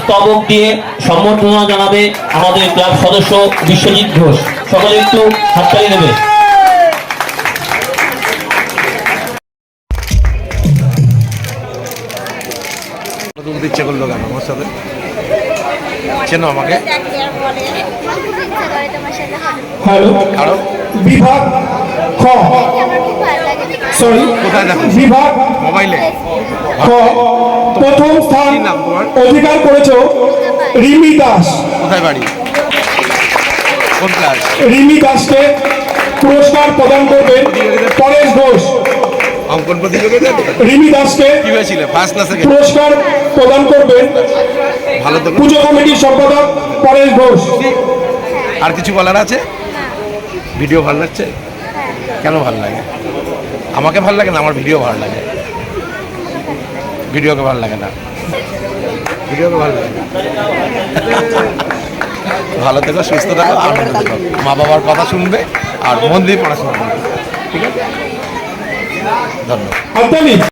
স্তবক দিয়ে সম্বর্ধনা জানাবে আমাদের ক্লাব সদস্য বিশ্বজিৎ ঘোষ। সকলে একটু হাততালি দেবে। তুলতে ইচ্ছে করলো কেন আমার সাথে? চেনো আমাকে? হ্যালো, কারো বিভাগ খ, সরি কোথায় দেখো? বিভাগ মোবাইলে। খ প্রথম স্থান কি নাম তোমার? অধিকার করেছো রিমি দাস। কোথায় বাড়ি? কোন ক্লাস? রিমি দাসকে পুরস্কার প্রদান করবেন পরেশ ঘোষ। অঙ্কন প্রতিযোগিতা? রিমি দাসকে কি হয়েছিল, ফার্স্ট না সেকেন্ড? পুরস্কার প্রদান করবেন ভালো তো। পুজো কমিটির সম্পাদক পরেশ ঘোষ। আর কিছু বলার আছে? ভিডিও ভালো লাগছে? কেন ভালো লাগে? আমাকে ভালো লাগে না, আমার ভিডিও ভালো লাগে। ভিডিওকে ভালো লাগে না, ভিডিওকে ভালো লাগে। ভালো থেকো, সুস্থ থাকো, আনন্দ থেকো, মা বাবার কথা শুনবে আর মন দিয়ে পড়াশোনা করবে। ঠিক আছে, ধন্যবাদ।